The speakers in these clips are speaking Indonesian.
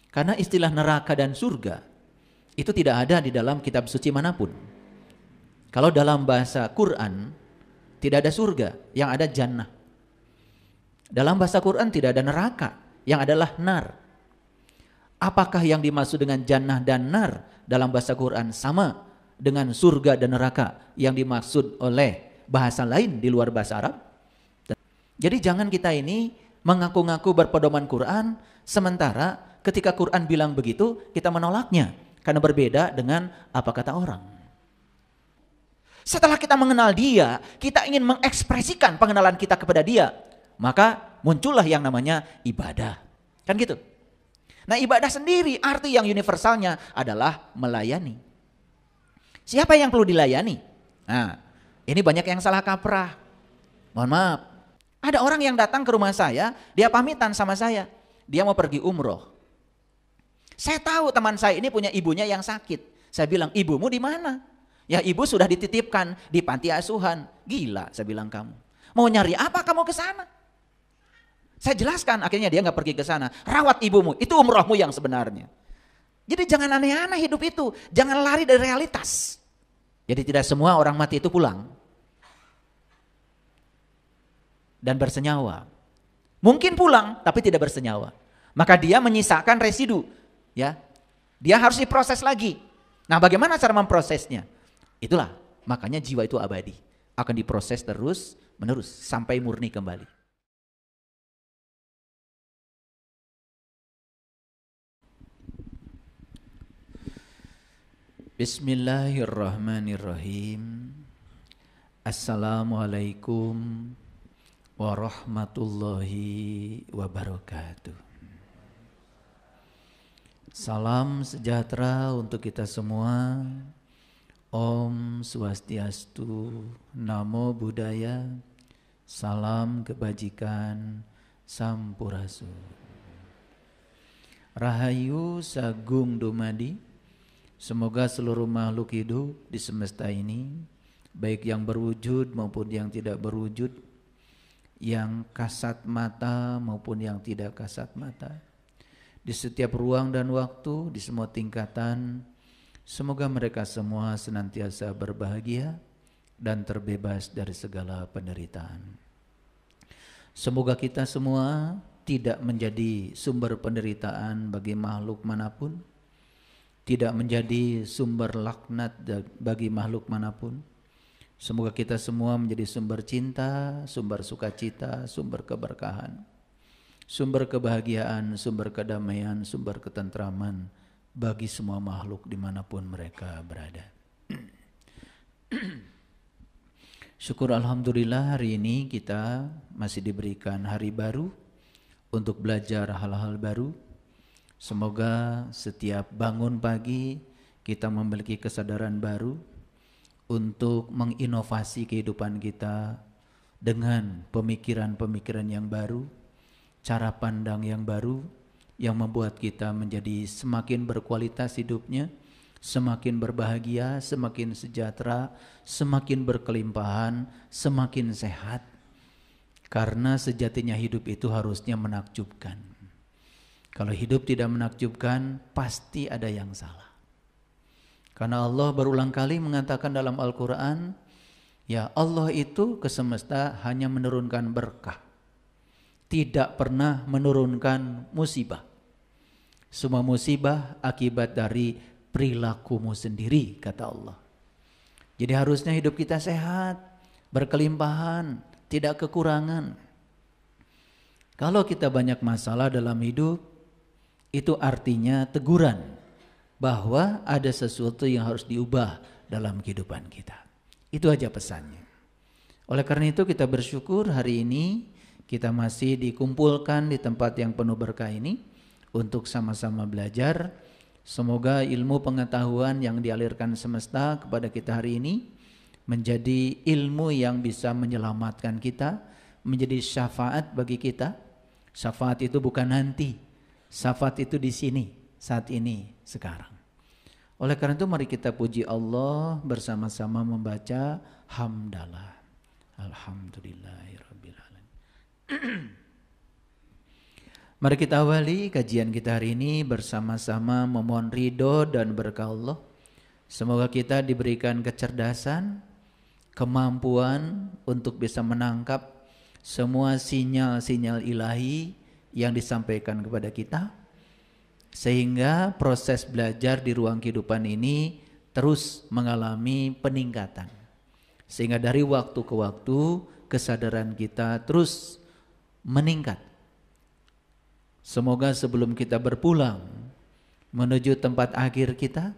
Karena istilah neraka dan surga itu tidak ada di dalam kitab suci manapun. Kalau dalam bahasa Quran tidak ada surga, yang ada jannah. Dalam bahasa Quran tidak ada neraka, yang adalah nar. Apakah yang dimaksud dengan jannah dan nar dalam bahasa Quran sama dengan surga dan neraka yang dimaksud oleh bahasa lain di luar bahasa Arab? Jadi jangan kita ini mengaku-ngaku berpedoman Quran, sementara ketika Quran bilang begitu kita menolaknya karena berbeda dengan apa kata orang. Setelah kita mengenal dia, kita ingin mengekspresikan pengenalan kita kepada dia, maka muncullah yang namanya ibadah. Kan gitu. Nah, ibadah sendiri arti yang universalnya adalah melayani. Siapa yang perlu dilayani? Nah, ini banyak yang salah kaprah. Mohon maaf. Ada orang yang datang ke rumah saya, dia pamitan sama saya. Dia mau pergi umroh. Saya tahu teman saya ini punya ibunya yang sakit. Saya bilang, ibumu di mana? Ya, ibu sudah dititipkan di panti asuhan. Gila, saya bilang kamu. Mau nyari apa kamu ke sana? Saya jelaskan, akhirnya dia nggak pergi ke sana. Rawat ibumu, itu umrohmu yang sebenarnya. Jadi jangan aneh-aneh hidup itu. Jangan lari dari realitas. Jadi tidak semua orang mati itu pulang dan bersenyawa. Mungkin pulang tapi tidak bersenyawa. Maka dia menyisakan residu, ya. Dia harus diproses lagi. Nah, bagaimana cara memprosesnya? Itulah makanya jiwa itu abadi, akan diproses terus menerus sampai murni kembali. Bismillahirrahmanirrahim. Assalamualaikum warahmatullahi wabarakatuh. Salam sejahtera untuk kita semua. Om Swastiastu, Namo Buddhaya, salam kebajikan, Sampurasun. Rahayu Sagung Dumadi. Semoga seluruh makhluk hidup di semesta ini, baik yang berwujud maupun yang tidak berwujud, yang kasat mata maupun yang tidak kasat mata, di setiap ruang dan waktu, di semua tingkatan, semoga mereka semua senantiasa berbahagia dan terbebas dari segala penderitaan. Semoga kita semua tidak menjadi sumber penderitaan bagi makhluk manapun, tidak menjadi sumber laknat bagi makhluk manapun. Semoga kita semua menjadi sumber cinta, sumber sukacita, sumber keberkahan, sumber kebahagiaan, sumber kedamaian, sumber ketentraman bagi semua makhluk dimanapun mereka berada. Syukur alhamdulillah hari ini kita masih diberikan hari baru untuk belajar hal-hal baru. Semoga setiap bangun pagi kita memiliki kesadaran baru untuk menginovasi kehidupan kita dengan pemikiran-pemikiran yang baru, cara pandang yang baru yang membuat kita menjadi semakin berkualitas hidupnya, semakin berbahagia, semakin sejahtera, semakin berkelimpahan, semakin sehat. Karena sejatinya hidup itu harusnya menakjubkan. Kalau hidup tidak menakjubkan, pasti ada yang salah. Karena Allah berulang kali mengatakan dalam Al-Quran, ya Allah itu ke semesta hanya menurunkan berkah, tidak pernah menurunkan musibah. Semua musibah akibat dari perilakumu sendiri, kata Allah. Jadi harusnya hidup kita sehat, berkelimpahan, tidak kekurangan. Kalau kita banyak masalah dalam hidup, itu artinya teguran bahwa ada sesuatu yang harus diubah dalam kehidupan kita. Itu aja pesannya. Oleh karena itu kita bersyukur hari ini kita masih dikumpulkan di tempat yang penuh berkah ini untuk sama-sama belajar. Semoga ilmu pengetahuan yang dialirkan semesta kepada kita hari ini menjadi ilmu yang bisa menyelamatkan kita, menjadi syafaat bagi kita. Syafaat itu bukan nanti. Syafaat itu di sini, saat ini, sekarang. Oleh karena itu mari kita puji Allah bersama-sama membaca hamdalah. Alhamdulillahirabbil alamin. Mari kita awali kajian kita hari ini bersama-sama memohon ridho dan berkah Allah. Semoga kita diberikan kecerdasan, kemampuan untuk bisa menangkap semua sinyal-sinyal ilahi yang disampaikan kepada kita, sehingga proses belajar di ruang kehidupan ini terus mengalami peningkatan. Sehingga dari waktu ke waktu kesadaran kita terus meningkat. Semoga sebelum kita berpulang menuju tempat akhir kita,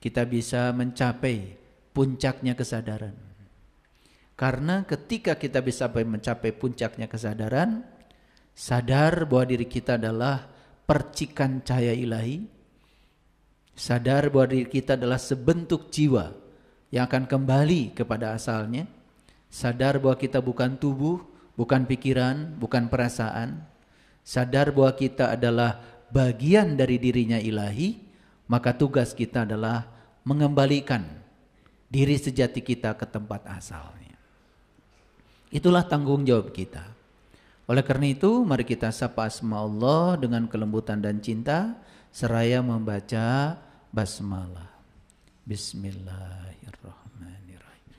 kita bisa mencapai puncaknya kesadaran. Karena ketika kita bisa mencapai puncaknya kesadaran, sadar bahwa diri kita adalah percikan cahaya ilahi, sadar bahwa diri kita adalah sebentuk jiwa yang akan kembali kepada asalnya, sadar bahwa kita bukan tubuh, bukan pikiran, bukan perasaan, sadar bahwa kita adalah bagian dari dirinya ilahi, maka tugas kita adalah mengembalikan diri sejati kita ke tempat asalnya. Itulah tanggung jawab kita. Oleh karena itu, mari kita sapa asma Allah dengan kelembutan dan cinta, seraya membaca basmalah. Bismillahirrahmanirrahim.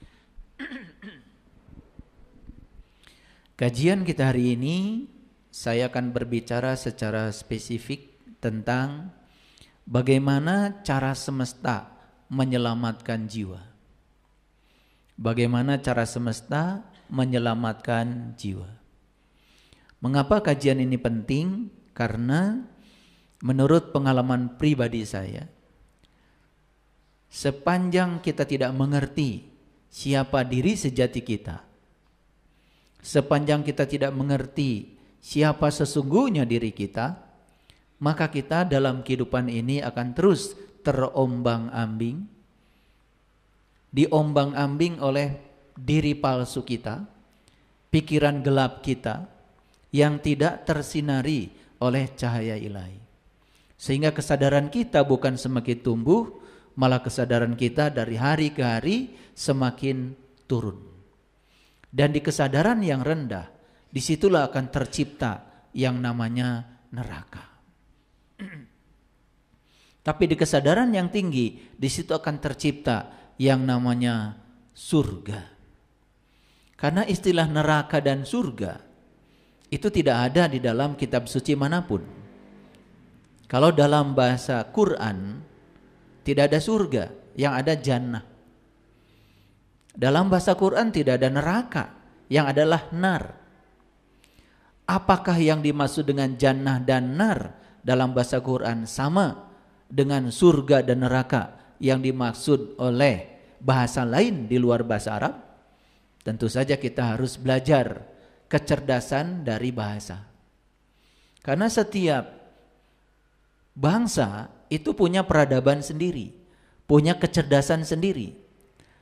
Kajian kita hari ini, saya akan berbicara secara spesifik tentang bagaimana cara semesta menyelamatkan jiwa. Bagaimana cara semesta menyelamatkan jiwa. Mengapa kajian ini penting? Karena menurut pengalaman pribadi saya, sepanjang kita tidak mengerti siapa diri sejati kita, sepanjang kita tidak mengerti siapa sesungguhnya diri kita, maka kita dalam kehidupan ini akan terus terombang-ambing, diombang-ambing oleh diri palsu kita, pikiran gelap kita yang tidak tersinari oleh cahaya ilahi. Sehingga kesadaran kita bukan semakin tumbuh, malah kesadaran kita dari hari ke hari semakin turun. Dan di kesadaran yang rendah, disitulah akan tercipta yang namanya neraka. Tapi di kesadaran yang tinggi, disitu akan tercipta yang namanya surga. Karena istilah neraka dan surga itu tidak ada di dalam kitab suci manapun. Kalau dalam bahasa Quran tidak ada surga, yang ada jannah. Dalam bahasa Quran tidak ada neraka, yang adalah nar. Apakah yang dimaksud dengan jannah dan nar dalam bahasa Quran sama dengan surga dan neraka yang dimaksud oleh bahasa lain di luar bahasa Arab? Tentu saja kita harus belajar kecerdasan dari bahasa. Karena setiap bangsa itu punya peradaban sendiri, punya kecerdasan sendiri,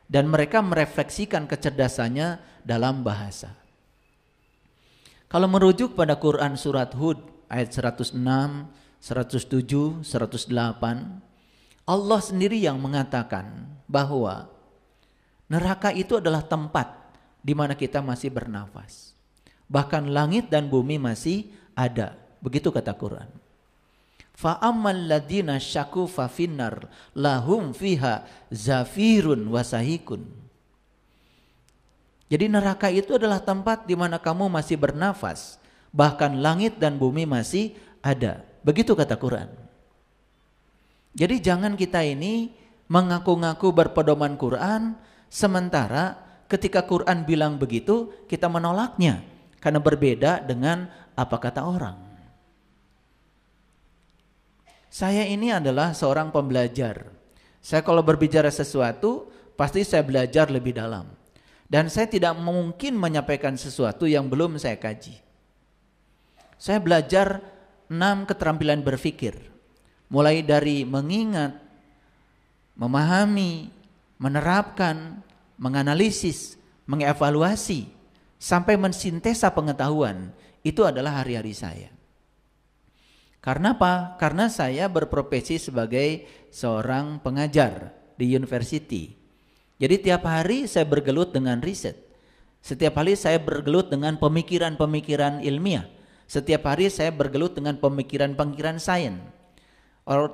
dan mereka merefleksikan kecerdasannya dalam bahasa. Kalau merujuk pada Quran surat Hud ayat 106, 107, 108, Allah sendiri yang mengatakan bahwa neraka itu adalah tempat di mana kita masih bernafas. Bahkan langit dan bumi masih ada. Begitu kata Quran. Fa ammal ladzina syaku fa finnar lahum fiha zafirun wa sahikun. Jadi neraka itu adalah tempat di mana kamu masih bernafas, bahkan langit dan bumi masih ada. Begitu kata Quran. Jadi jangan kita ini mengaku-ngaku berpedoman Quran, sementara ketika Quran bilang begitu, kita menolaknya karena berbeda dengan apa kata orang. Saya ini adalah seorang pembelajar. Saya kalau berbicara sesuatu, pasti saya belajar lebih dalam. Dan saya tidak mungkin menyampaikan sesuatu yang belum saya kaji. Saya belajar 6 keterampilan berpikir. Mulai dari mengingat, memahami, menerapkan, menganalisis, mengevaluasi, sampai mensintesa pengetahuan. Itu adalah hari-hari saya. Karena apa? Karena saya berprofesi sebagai seorang pengajar di university. Jadi tiap hari saya bergelut dengan riset. Setiap hari saya bergelut dengan pemikiran-pemikiran ilmiah. Setiap hari saya bergelut dengan pemikiran-pemikiran sains.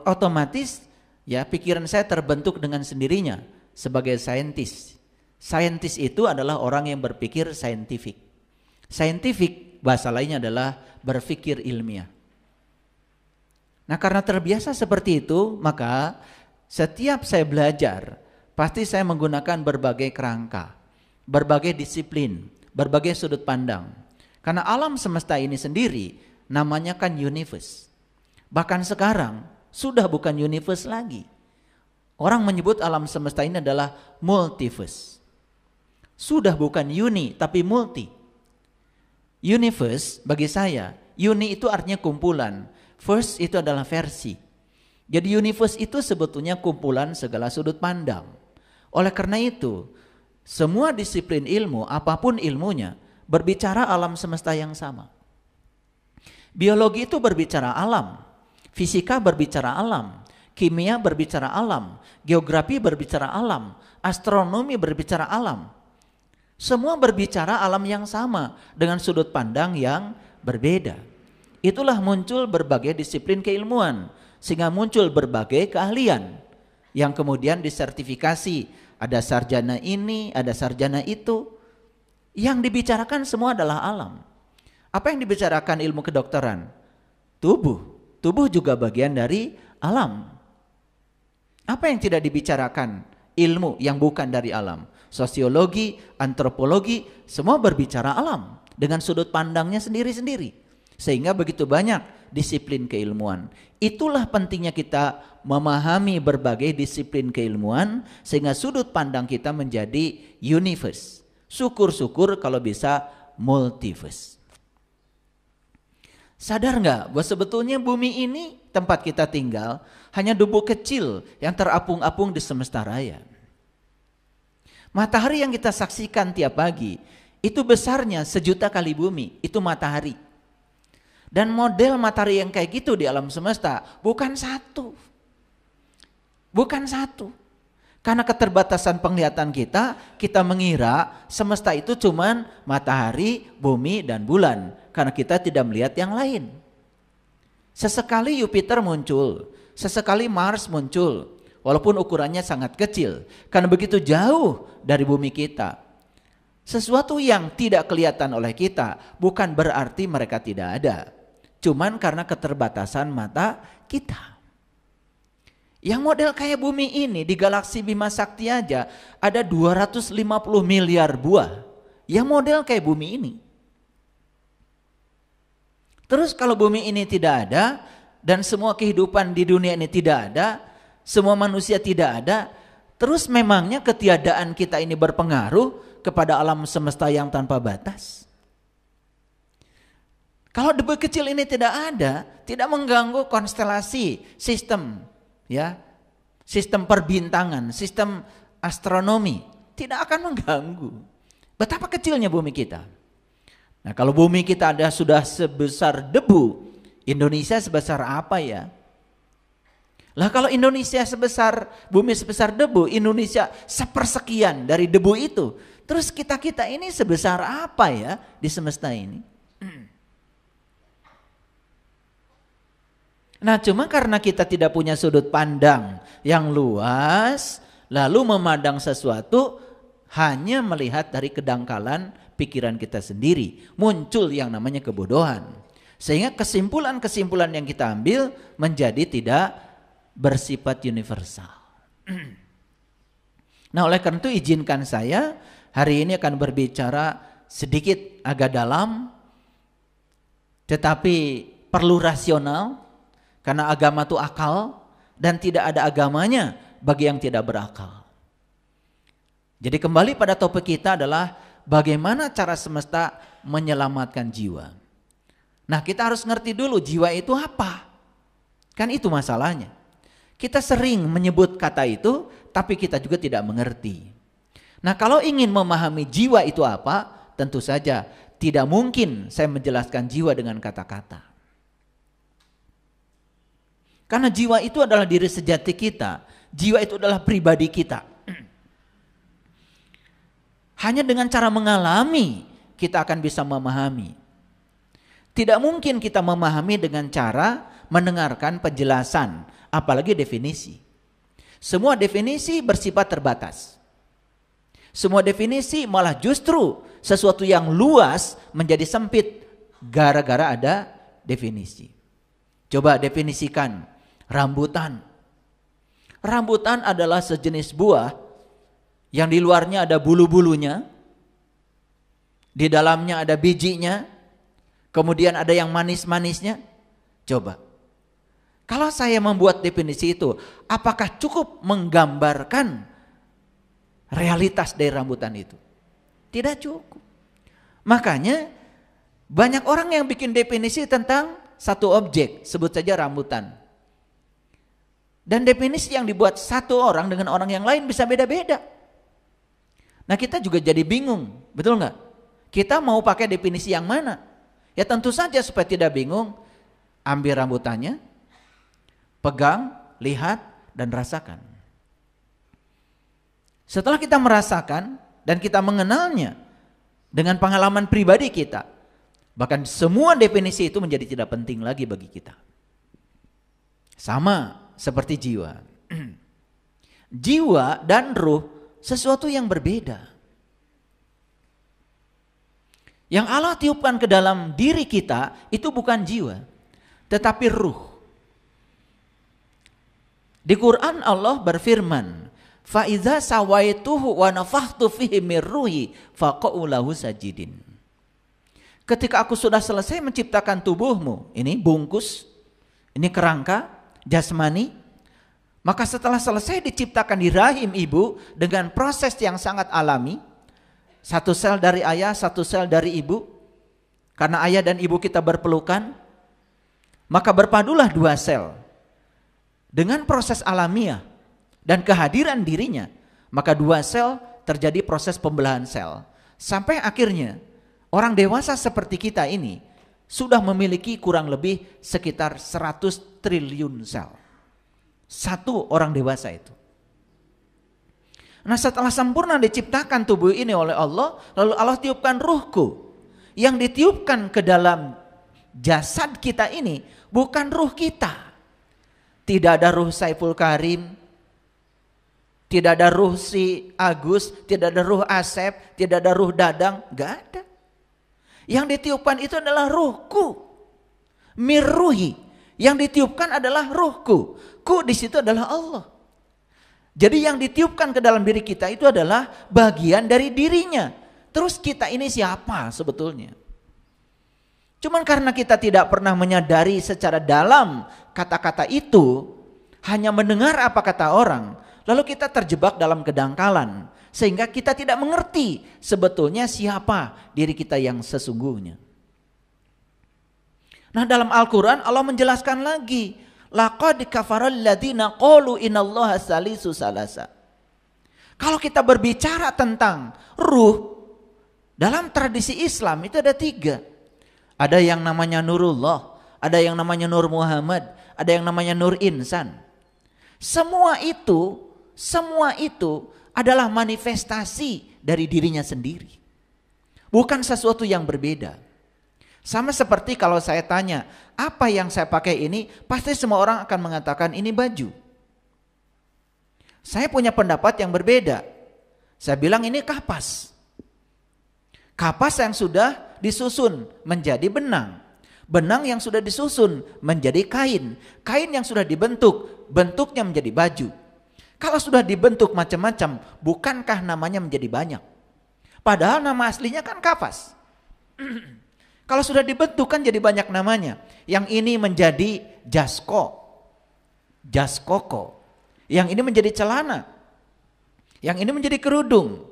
Otomatis ya pikiran saya terbentuk dengan sendirinya sebagai saintis. Saintis itu adalah orang yang berpikir saintifik. Saintifik bahasa lainnya adalah berpikir ilmiah. Nah, karena terbiasa seperti itu, maka setiap saya belajar, pasti saya menggunakan berbagai kerangka, berbagai disiplin, berbagai sudut pandang. Karena alam semesta ini sendiri namanya kan universe. Bahkan sekarang sudah bukan universe lagi. Orang menyebut alam semesta ini adalah multiverse. Sudah bukan uni tapi multi. Universe bagi saya, uni itu artinya kumpulan. First itu adalah versi. Jadi universe itu sebetulnya kumpulan segala sudut pandang. Oleh karena itu, semua disiplin ilmu, apapun ilmunya, berbicara alam semesta yang sama. Biologi itu berbicara alam, fisika berbicara alam, kimia berbicara alam, geografi berbicara alam, astronomi berbicara alam. Semua berbicara alam yang sama dengan sudut pandang yang berbeda. Itulah muncul berbagai disiplin keilmuan, sehingga muncul berbagai keahlian yang kemudian disertifikasi. Ada sarjana ini, ada sarjana itu. Yang dibicarakan semua adalah alam. Apa yang dibicarakan ilmu kedokteran? Tubuh. Tubuh juga bagian dari alam. Apa yang tidak dibicarakan? Ilmu yang bukan dari alam. Sosiologi, antropologi, semua berbicara alam dengan sudut pandangnya sendiri-sendiri. Sehingga begitu banyak disiplin keilmuan. Itulah pentingnya kita memahami berbagai disiplin keilmuan sehingga sudut pandang kita menjadi universe. Syukur-syukur kalau bisa multiverse. Sadar nggak bahwa sebetulnya bumi ini tempat kita tinggal hanya debu kecil yang terapung-apung di semesta raya. Matahari yang kita saksikan tiap pagi itu besarnya 1.000.000 kali bumi, itu matahari. Dan model matahari yang kayak gitu di alam semesta bukan satu. Bukan satu. Karena keterbatasan penglihatan kita mengira semesta itu cuman matahari, bumi, dan bulan. Karena kita tidak melihat yang lain. Sesekali Jupiter muncul, sesekali Mars muncul. Walaupun ukurannya sangat kecil. Karena begitu jauh dari bumi kita. Sesuatu yang tidak kelihatan oleh kita bukan berarti mereka tidak ada. Cuman karena keterbatasan mata kita. Yang model kayak bumi ini di galaksi Bima Sakti aja ada 250 miliar buah. Yang model kayak bumi ini. Terus kalau bumi ini tidak ada dan semua kehidupan di dunia ini tidak ada, semua manusia tidak ada, terus memangnya ketiadaan kita ini berpengaruh kepada alam semesta yang tanpa batas? Kalau debu kecil ini tidak ada, tidak mengganggu konstelasi sistem, ya, sistem perbintangan, sistem astronomi, tidak akan mengganggu. Betapa kecilnya bumi kita. Nah, kalau bumi kita ada sudah sebesar debu, Indonesia sebesar apa ya? Lah kalau Indonesia sebesar bumi sebesar debu, Indonesia sepersekian dari debu itu, terus kita ini sebesar apa ya di semesta ini? Nah, cuma karena kita tidak punya sudut pandang yang luas, lalu memandang sesuatu hanya melihat dari kedangkalan pikiran kita sendiri, muncul yang namanya kebodohan. Sehingga kesimpulan-kesimpulan yang kita ambil menjadi tidak bersifat universal. Nah, oleh karena itu izinkan saya hari ini akan berbicara sedikit agak dalam, tetapi perlu rasional, karena agama itu akal dan tidak ada agamanya bagi yang tidak berakal. Jadi kembali pada topik kita adalah bagaimana cara semesta menyelamatkan jiwa. Nah, kita harus ngerti dulu jiwa itu apa. Kan itu masalahnya. Kita sering menyebut kata itu, tapi kita juga tidak mengerti. Nah, kalau ingin memahami jiwa itu apa, tentu saja tidak mungkin saya menjelaskan jiwa dengan kata-kata. Karena jiwa itu adalah diri sejati kita. Jiwa itu adalah pribadi kita. Hanya dengan cara mengalami kita akan bisa memahami. Tidak mungkin kita memahami dengan cara mendengarkan penjelasan, apalagi definisi. Semua definisi bersifat terbatas. Semua definisi malah justru sesuatu yang luas menjadi sempit gara-gara ada definisi. Coba definisikan rambutan. Rambutan adalah sejenis buah yang di luarnya ada bulu-bulunya, di dalamnya ada bijinya, kemudian ada yang manis-manisnya. Coba, kalau saya membuat definisi itu, apakah cukup menggambarkan realitas dari rambutan itu? Tidak cukup. Makanya banyak orang yang bikin definisi tentang satu objek, sebut saja rambutan. Dan definisi yang dibuat satu orang dengan orang yang lain bisa beda-beda. Nah, kita juga jadi bingung, betul nggak? Kita mau pakai definisi yang mana? Ya tentu saja supaya tidak bingung, ambil rambutannya, pegang, lihat, dan rasakan. Setelah kita merasakan dan kita mengenalnya dengan pengalaman pribadi kita, bahkan semua definisi itu menjadi tidak penting lagi bagi kita. Sama seperti jiwa. Jiwa dan ruh sesuatu yang berbeda. Yang Allah tiupkan ke dalam diri kita itu bukan jiwa, tetapi ruh. Di Quran Allah berfirman, fa iza sawaituhu wa nafakhtu fihi mir ruhi faqa'u lahu sajidin. Ketika aku sudah selesai menciptakan tubuhmu, ini bungkus, ini kerangka jasmani, maka setelah selesai diciptakan di rahim ibu dengan proses yang sangat alami, satu sel dari ayah, satu sel dari ibu, karena ayah dan ibu kita berpelukan, maka berpadulah dua sel. Dengan proses alamiah dan kehadiran dirinya, maka dua sel terjadi proses pembelahan sel. Sampai akhirnya orang dewasa seperti kita ini sudah memiliki kurang lebih sekitar 100 triliun sel. Satu orang dewasa itu. Nah, setelah sempurna diciptakan tubuh ini oleh Allah, lalu Allah tiupkan ruhku. Yang ditiupkan ke dalam jasad kita ini bukan ruh kita. Tidak ada ruh Saiful Karim, tidak ada ruh si Agus, tidak ada ruh Asep, tidak ada ruh Dadang, gak ada. Yang ditiupkan itu adalah ruhku. Mirruhi, yang ditiupkan adalah ruhku. Ku di situ adalah Allah. Jadi yang ditiupkan ke dalam diri kita itu adalah bagian dari dirinya. Terus kita ini siapa sebetulnya? Cuman karena kita tidak pernah menyadari secara dalam kata-kata itu, hanya mendengar apa kata orang, lalu kita terjebak dalam kedangkalan. Sehingga kita tidak mengerti sebetulnya siapa diri kita yang sesungguhnya. Nah, dalam Al-Quran Allah menjelaskan lagi, laqad kafaral ladzina qalu innallaha salisu salasa. Kalau kita berbicara tentang ruh, dalam tradisi Islam itu ada 3. Ada yang namanya Nurullah, ada yang namanya Nur Muhammad, ada yang namanya Nur Insan. Semua itu adalah manifestasi dari dirinya sendiri. Bukan sesuatu yang berbeda. Sama seperti kalau saya tanya, apa yang saya pakai ini? Pasti semua orang akan mengatakan ini baju. Saya punya pendapat yang berbeda. Saya bilang ini kapas. Kapas yang sudah disusun menjadi benang. Benang yang sudah disusun menjadi kain. Kain yang sudah dibentuk, bentuknya menjadi baju. Kalau sudah dibentuk macam-macam, bukankah namanya menjadi banyak? Padahal nama aslinya kan kapas. Kalau sudah dibentuk kan jadi banyak namanya. Yang ini menjadi jaskoko. Yang ini menjadi celana. Yang ini menjadi kerudung.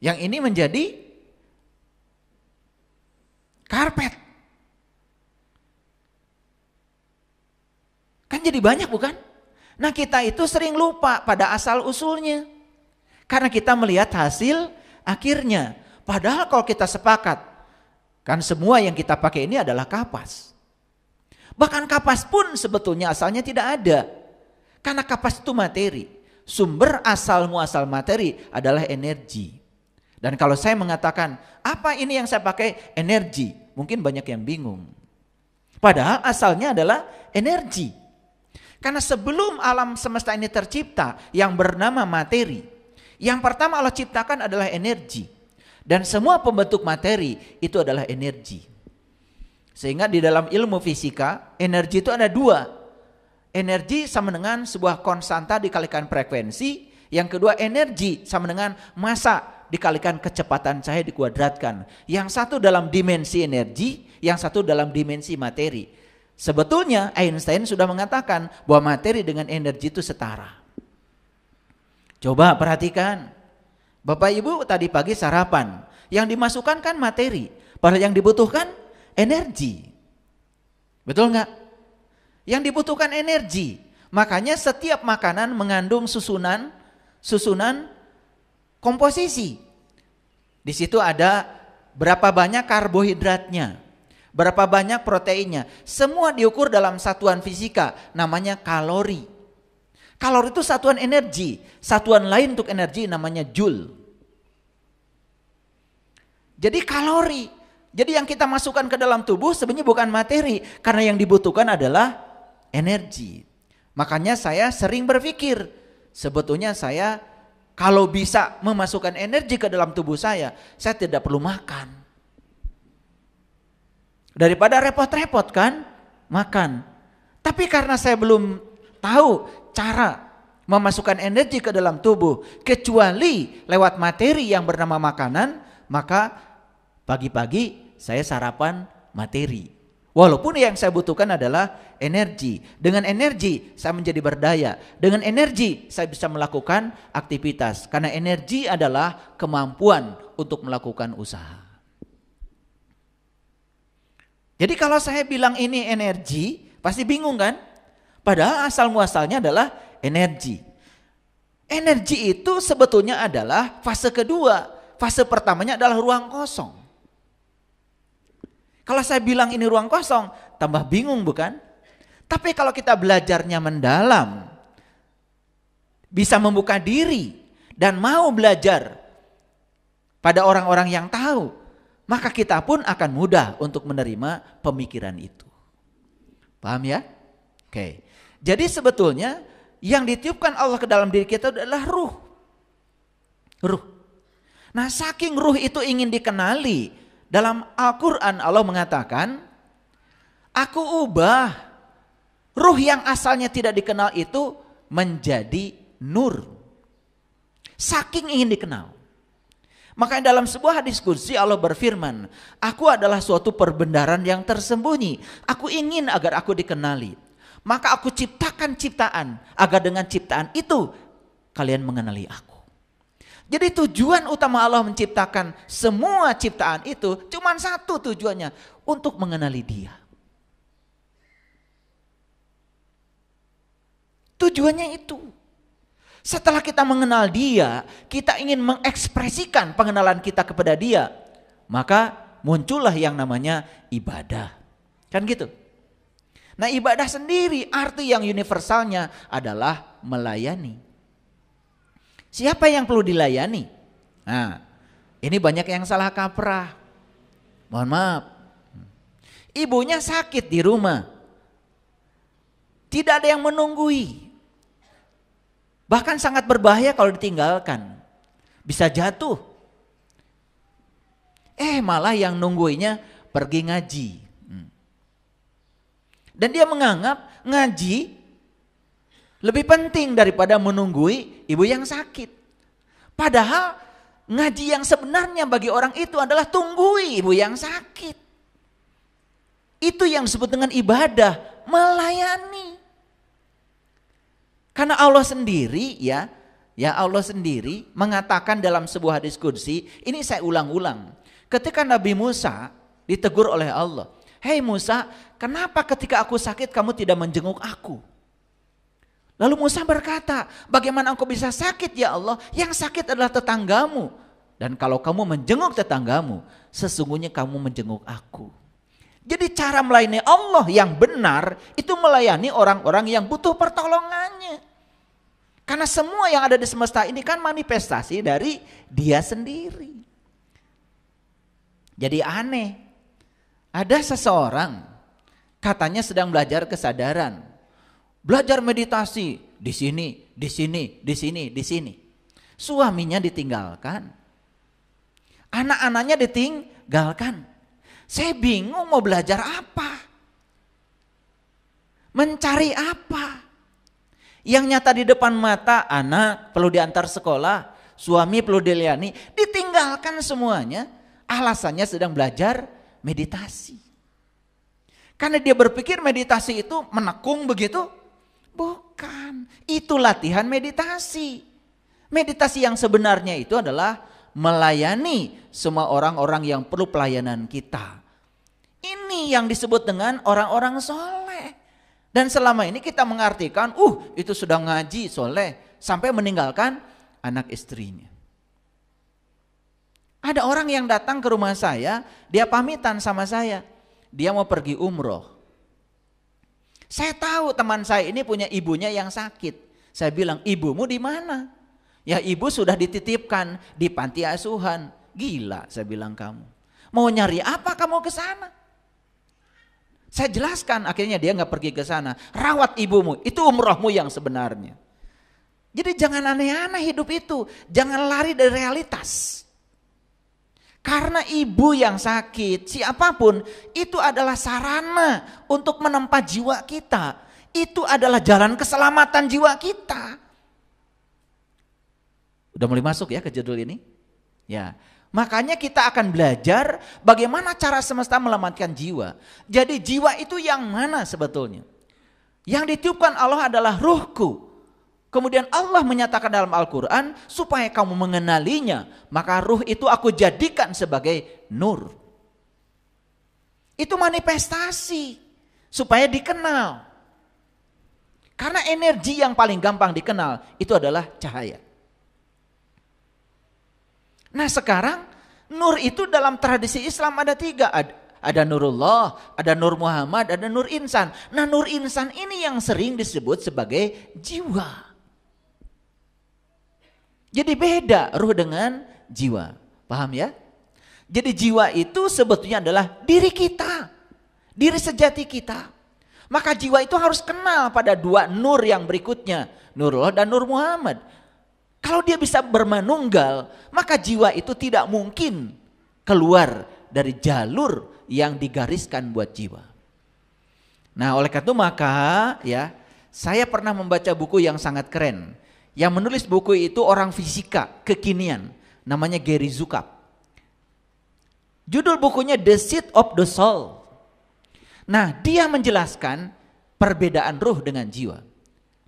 Yang ini menjadi karpet. Kan jadi banyak bukan? Nah, kita itu sering lupa pada asal usulnya. Karena kita melihat hasil akhirnya. Padahal kalau kita sepakat, kan semua yang kita pakai ini adalah kapas. Bahkan kapas pun sebetulnya asalnya tidak ada. Karena kapas itu materi. Sumber asal muasal materi adalah energi. Dan kalau saya mengatakan, apa ini yang saya pakai? Energi. mungkin banyak yang bingung. Padahal asalnya adalah energi. Karena sebelum alam semesta ini tercipta yang bernama materi, yang pertama Allah ciptakan adalah energi. Dan semua pembentuk materi itu adalah energi. Sehingga di dalam ilmu fisika, energi itu ada dua. Energi sama dengan sebuah konstanta dikalikan frekuensi. Yang kedua, energi sama dengan massa dikalikan kecepatan cahaya dikuadratkan. Yang satu dalam dimensi energi, yang satu dalam dimensi materi. Sebetulnya Einstein sudah mengatakan bahwa materi dengan energi itu setara. Coba perhatikan. Bapak Ibu tadi pagi sarapan, yang dimasukkan kan materi, padahal yang dibutuhkan energi. Betul nggak? Yang dibutuhkan energi. Makanya setiap makanan mengandung susunan komposisi. Di situ ada berapa banyak karbohidratnya, berapa banyak proteinnya. Semua diukur dalam satuan fisika, namanya kalori. Kalori itu satuan energi. Satuan lain untuk energi namanya joule. Jadi kalori. Jadi yang kita masukkan ke dalam tubuh sebenarnya bukan materi, karena yang dibutuhkan adalah energi. Makanya saya sering berpikir, sebetulnya saya kalau bisa memasukkan energi ke dalam tubuh saya tidak perlu makan. Daripada repot-repot kan makan. Tapi karena saya belum tahu cara memasukkan energi ke dalam tubuh kecuali lewat materi yang bernama makanan, maka pagi-pagi saya sarapan materi. Walaupun yang saya butuhkan adalah energi. Dengan energi saya menjadi berdaya. Dengan energi saya bisa melakukan aktivitas. Karena energi adalah kemampuan untuk melakukan usaha. Jadi kalau saya bilang ini energi, pasti bingung kan? Padahal asal muasalnya adalah energi. Energi itu sebetulnya adalah fase kedua. Fase pertamanya adalah ruang kosong. Kalau saya bilang ini ruang kosong, tambah bingung bukan? Tapi kalau kita belajarnya mendalam, bisa membuka diri dan mau belajar pada orang-orang yang tahu, maka kita pun akan mudah untuk menerima pemikiran itu. Paham ya? Oke. Jadi sebetulnya yang ditiupkan Allah ke dalam diri kita adalah ruh. Ruh. Nah, saking ruh itu ingin dikenali, dalam Al-Quran Allah mengatakan, aku ubah ruh yang asalnya tidak dikenal itu menjadi nur. Saking ingin dikenal. Makanya dalam sebuah hadis qudsi Allah berfirman, aku adalah suatu perbendaharaan yang tersembunyi. Aku ingin agar aku dikenali. Maka aku ciptakan ciptaan agar dengan ciptaan itu kalian mengenali aku. Jadi tujuan utama Allah menciptakan semua ciptaan itu cuma satu tujuannya, untuk mengenali Dia. Tujuannya itu. Setelah kita mengenal Dia, kita ingin mengekspresikan pengenalan kita kepada Dia, maka muncullah yang namanya ibadah. Kan gitu. Nah, ibadah sendiri arti yang universalnya adalah melayani. Siapa yang perlu dilayani? Nah, ini banyak yang salah kaprah. Mohon maaf. Ibunya sakit di rumah. Tidak ada yang menunggui. Bahkan sangat berbahaya kalau ditinggalkan. Bisa jatuh. Malah yang nungguinya pergi ngaji. Dan dia menganggap ngaji lebih penting daripada menunggui ibu yang sakit. Padahal ngaji yang sebenarnya bagi orang itu adalah tunggui ibu yang sakit. Itu yang disebut dengan ibadah, melayani. Karena Allah sendiri ya Allah sendiri mengatakan dalam sebuah hadis qudsi, ini saya ulang-ulang. Ketika Nabi Musa ditegur oleh Allah, "Hei Musa, kenapa ketika aku sakit kamu tidak menjenguk aku?" Lalu Musa berkata, bagaimana engkau bisa sakit ya Allah? Yang sakit adalah tetanggamu. Dan kalau kamu menjenguk tetanggamu, sesungguhnya kamu menjenguk aku. Jadi cara melayani Allah yang benar, itu melayani orang-orang yang butuh pertolongannya. Karena semua yang ada di semesta ini kan manifestasi dari Dia sendiri. Jadi aneh. Ada seseorang katanya sedang belajar kesadaran. Belajar meditasi di sini, di sini, di sini, di sini. Suaminya ditinggalkan. Anak-anaknya ditinggalkan. Saya bingung mau belajar apa. Mencari apa. Yang nyata di depan mata, anak perlu diantar sekolah, suami perlu dilayani, ditinggalkan semuanya. Alasannya sedang belajar meditasi. Karena dia berpikir meditasi itu menekung begitu. Bukan, itu latihan meditasi. Meditasi yang sebenarnya itu adalah melayani semua orang-orang yang perlu pelayanan kita. Ini yang disebut dengan orang-orang soleh. Dan selama ini kita mengartikan, itu sudah ngaji soleh, sampai meninggalkan anak istrinya. Ada orang yang datang ke rumah saya, dia pamitan sama saya, dia mau pergi umroh. Saya tahu teman saya ini punya ibunya yang sakit. Saya bilang, ibumu di mana? Ya ibu sudah dititipkan di panti asuhan. Gila, saya bilang kamu. Mau nyari apa kamu ke sana? Saya jelaskan, akhirnya dia nggak pergi ke sana. Rawat ibumu, itu umrohmu yang sebenarnya. Jadi jangan aneh-aneh hidup itu, jangan lari dari realitas. Karena ibu yang sakit, siapapun, itu adalah sarana untuk menempa jiwa kita. Itu adalah jalan keselamatan jiwa kita. Udah mulai masuk ya ke judul ini? Ya. Makanya kita akan belajar bagaimana cara semesta menyelamatkan jiwa. Jadi jiwa itu yang mana sebetulnya? Yang ditiupkan Allah adalah ruhku. Kemudian Allah menyatakan dalam Al-Quran, supaya kamu mengenalinya, maka ruh itu aku jadikan sebagai nur. Itu manifestasi, supaya dikenal. Karena energi yang paling gampang dikenal, itu adalah cahaya. Nah sekarang nur itu dalam tradisi Islam ada 3. Ada Nurullah, ada Nur Muhammad, ada Nur Insan. Nah Nur Insan ini yang sering disebut sebagai jiwa. Jadi beda ruh dengan jiwa. Paham ya? Jadi jiwa itu sebetulnya adalah diri kita. Diri sejati kita. Maka jiwa itu harus kenal pada 2 nur yang berikutnya. Nurullah dan Nur Muhammad. Kalau dia bisa bermanunggal, maka jiwa itu tidak mungkin keluar dari jalur yang digariskan buat jiwa. Nah, oleh karena itu maka ya, saya pernah membaca buku yang sangat keren. Yang menulis buku itu orang fisika kekinian, namanya Gary Zukav. Judul bukunya The Seat of the Soul. Nah, dia menjelaskan perbedaan ruh dengan jiwa.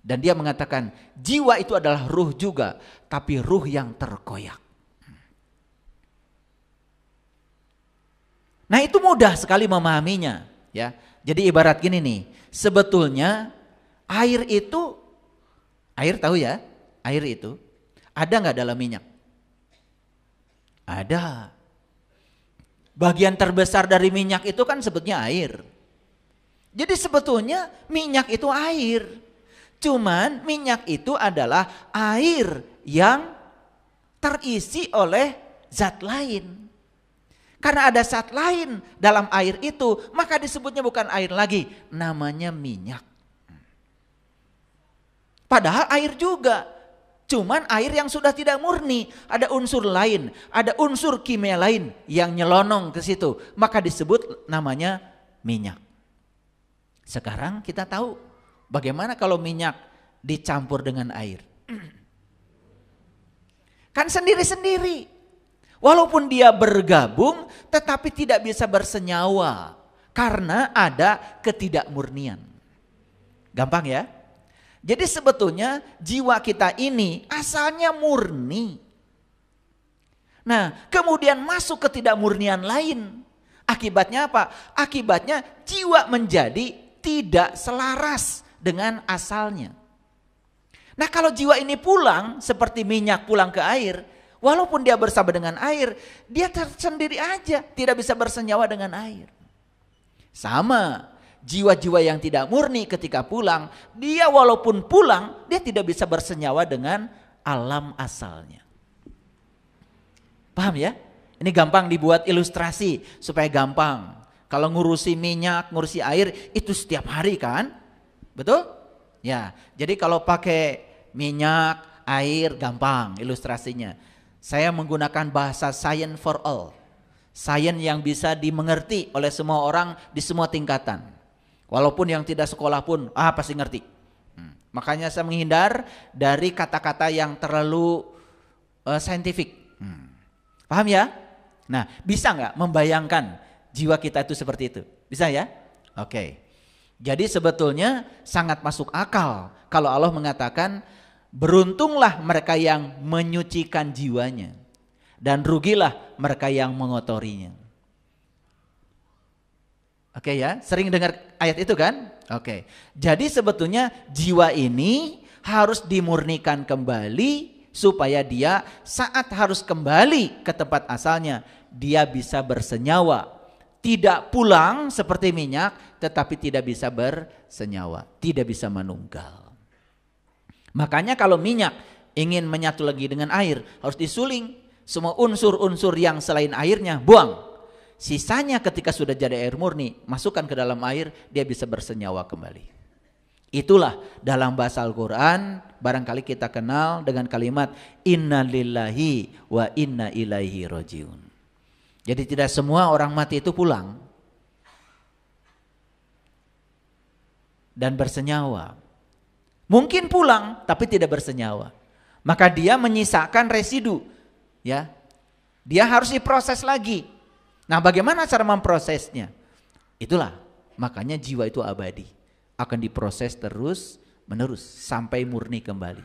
Dan dia mengatakan jiwa itu adalah ruh juga, tapi ruh yang terkoyak. Nah itu mudah sekali memahaminya. Ya. Jadi ibarat gini nih, sebetulnya air itu, air tahu ya, air itu ada nggak dalam minyak? Ada. Bagian terbesar dari minyak itu kan sebetulnya air. Jadi sebetulnya minyak itu air. Cuman minyak itu adalah air yang terisi oleh zat lain. Karena ada zat lain dalam air itu, maka disebutnya bukan air lagi, namanya minyak. Padahal air juga, cuman air yang sudah tidak murni, ada unsur lain, ada unsur kimia lain yang nyelonong ke situ, maka disebut namanya minyak. Sekarang kita tahu bagaimana kalau minyak dicampur dengan air? Kan sendiri-sendiri. Walaupun dia bergabung tetapi tidak bisa bersenyawa. Karena ada ketidakmurnian. Gampang ya? Jadi sebetulnya jiwa kita ini asalnya murni. Nah kemudian masuk ketidakmurnian lain. Akibatnya apa? Akibatnya jiwa menjadi tidak selaras dengan asalnya. Nah kalau jiwa ini pulang seperti minyak pulang ke air, walaupun dia bersama dengan air, dia tersendiri aja, tidak bisa bersenyawa dengan air. Sama, jiwa-jiwa yang tidak murni ketika pulang, dia walaupun pulang, dia tidak bisa bersenyawa dengan alam asalnya. Paham ya? Ini gampang dibuat ilustrasi supaya gampang. Kalau ngurusi minyak, ngurusi air itu setiap hari kan? Betul? Ya, jadi kalau pakai minyak, air gampang ilustrasinya. Saya menggunakan bahasa science for all. Science yang bisa dimengerti oleh semua orang di semua tingkatan. Walaupun yang tidak sekolah pun pasti ngerti. Makanya saya menghindar dari kata-kata yang terlalu saintifik. Paham ya? Nah, bisa nggak membayangkan jiwa kita itu seperti itu? Bisa ya? Oke. Jadi sebetulnya sangat masuk akal kalau Allah mengatakan beruntunglah mereka yang menyucikan jiwanya dan rugilah mereka yang mengotorinya. Oke ya, sering dengar ayat itu kan? Oke. Jadi sebetulnya jiwa ini harus dimurnikan kembali supaya dia saat harus kembali ke tempat asalnya dia bisa bersenyawa. Tidak pulang seperti minyak tetapi tidak bisa bersenyawa, tidak bisa menunggal. Makanya kalau minyak ingin menyatu lagi dengan air harus disuling. Semua unsur-unsur yang selain airnya buang. Sisanya ketika sudah jadi air murni masukkan ke dalam air dia bisa bersenyawa kembali. Itulah dalam bahasa Al-Quran barangkali kita kenal dengan kalimat inna lillahi wa inna ilaihi rojiun. Jadi tidak semua orang mati itu pulang dan bersenyawa. Mungkin pulang tapi tidak bersenyawa. Maka dia menyisakan residu, ya. Dia harus diproses lagi. Nah, bagaimana cara memprosesnya? Itulah makanya jiwa itu abadi, akan diproses terus menerus sampai murni kembali.